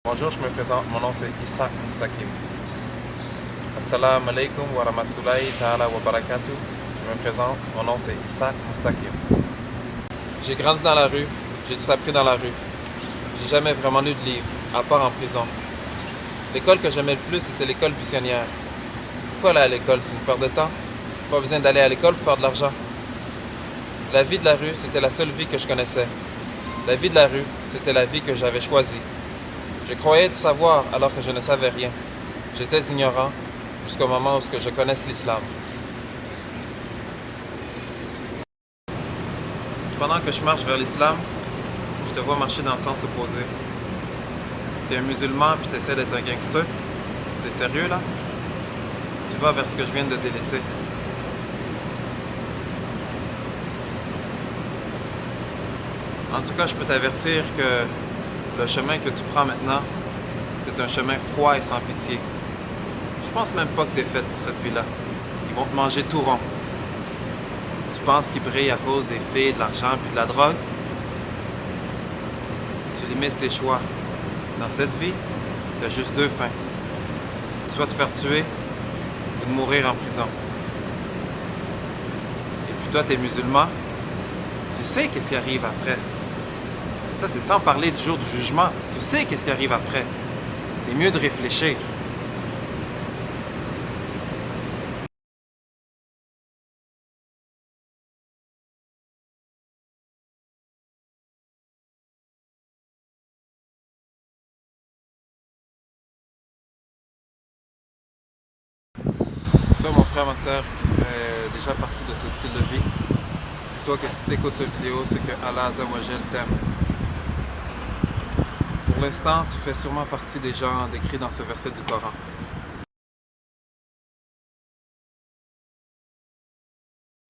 Bonjour, je me présente, mon nom c'est Issa Moustakim. Assalamu alaikum wa rahmatullahi ta'ala wa barakatuh. Je me présente, mon nom c'est Issa Moustakim. J'ai grandi dans la rue, j'ai tout appris dans la rue. J'ai jamais vraiment lu de livre, à part en prison. L'école que j'aimais le plus, c'était l'école buissonnière. Pourquoi aller à l'école? C'est une perte de temps? Pas besoin d'aller à l'école pour faire de l'argent. La vie de la rue, c'était la seule vie que je connaissais. La vie de la rue, c'était la vie que j'avais choisie. Je croyais tout savoir alors que je ne savais rien. J'étais ignorant jusqu'au moment où je connaisse l'islam. Pendant que je marche vers l'islam, je te vois marcher dans le sens opposé. Tu es un musulman puis tu essaies d'être un gangster. T'es sérieux là? Tu vas vers ce que je viens de délaisser. En tout cas, je peux t'avertir que le chemin que tu prends maintenant, c'est un chemin froid et sans pitié. Je pense même pas que t'es faite pour cette vie-là. Ils vont te manger tout rond. Tu penses qu'ils brillent à cause des filles, de l'argent puis de la drogue? Tu limites tes choix. Dans cette vie, tu as juste deux fins. Soit te faire tuer ou de mourir en prison. Et puis toi, t'es musulman. Tu sais qu'est-ce qui arrive après. Ça, c'est sans parler du jour du jugement. Tu sais qu'est-ce qui arrive après. C'est mieux de réfléchir. Toi, mon frère, ma soeur, qui fait déjà partie de ce style de vie, dis-toi que si tu écoutes cette vidéo, c'est que Allah Azza wa Jal t'aime. Pour l'instant, tu fais sûrement partie des gens décrits dans ce verset du Coran.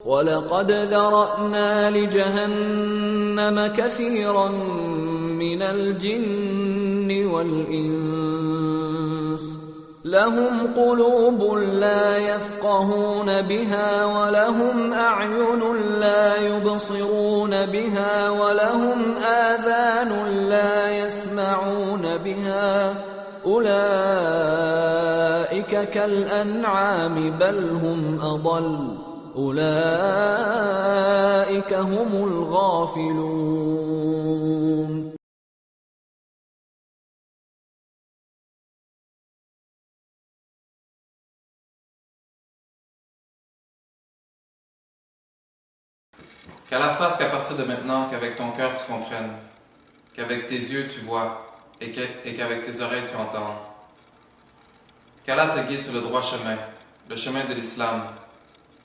وَلَقَدْ ذَرَأْنَا لِجَهَنَّمَ كَثِيرًا مِنَ الْجِنِّ وَالْإِنسِ لَهُمْ قُلُوبٌ لَا يَفْقَهُونَ بِهَا وَلَهُمْ أَعْيُنٌ لَا يُبْصِرُونَ بِهَا وَلَهُمْ آذَانٌ لَا يَسْمَعُونَ بِهَا أُولَئِكَ كَالْأَنْعَامِ بَلْ هُمْ أَضَلُّ أولئك هم الغافلون. Qu'Allah fasse qu'à partir de maintenant, qu'avec ton cœur tu comprennes, qu'avec tes yeux tu vois et qu'avec tes oreilles tu entends. Qu'Allah te guide sur le droit chemin, le chemin de l'islam,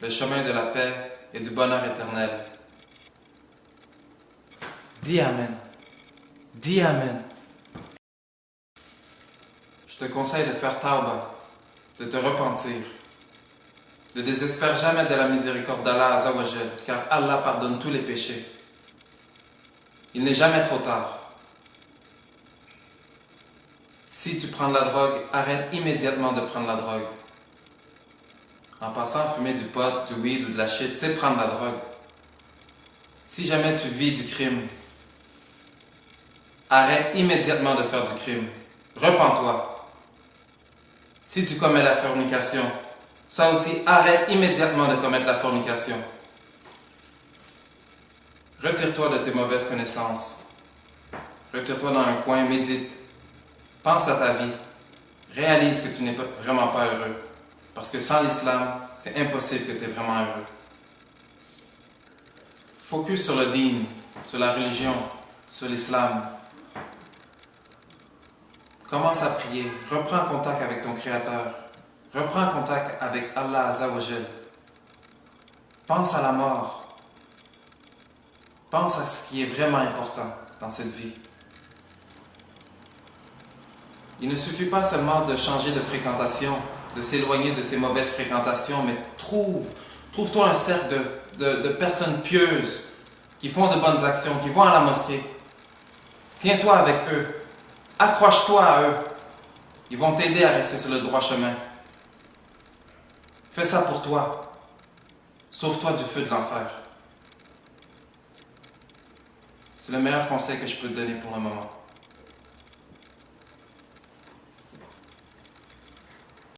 le chemin de la paix et du bonheur éternel. Dis Amen. Dis Amen. Je te conseille de faire tawba, de te repentir. Ne désespère jamais de la miséricorde d'Allah Azza wa Jal, car Allah pardonne tous les péchés. Il n'est jamais trop tard. Si tu prends de la drogue, arrête immédiatement de prendre la drogue. En passant à fumer du pot, du weed ou de la shit, c'est prendre la drogue. Si jamais tu vis du crime, arrête immédiatement de faire du crime. Repens-toi. Si tu commets la fornication, ça aussi, arrête immédiatement de commettre la fornication. Retire-toi de tes mauvaises connaissances. Retire-toi dans un coin, médite. Pense à ta vie. Réalise que tu n'es vraiment pas heureux. Parce que sans l'islam, c'est impossible que tu es vraiment heureux. Focus sur le dîn, sur la religion, sur l'islam. Commence à prier. Reprends contact avec ton Créateur. Reprends contact avec Allah Azza wa Jal. Pense à la mort. Pense à ce qui est vraiment important dans cette vie. Il ne suffit pas seulement de changer de fréquentation, de s'éloigner de ces mauvaises fréquentations, mais trouve-toi un cercle de personnes pieuses qui font de bonnes actions, qui vont à la mosquée. Tiens-toi avec eux. Accroche-toi à eux. Ils vont t'aider à rester sur le droit chemin. Fais ça pour toi. Sauve-toi du feu de l'enfer. C'est le meilleur conseil que je peux te donner pour le moment.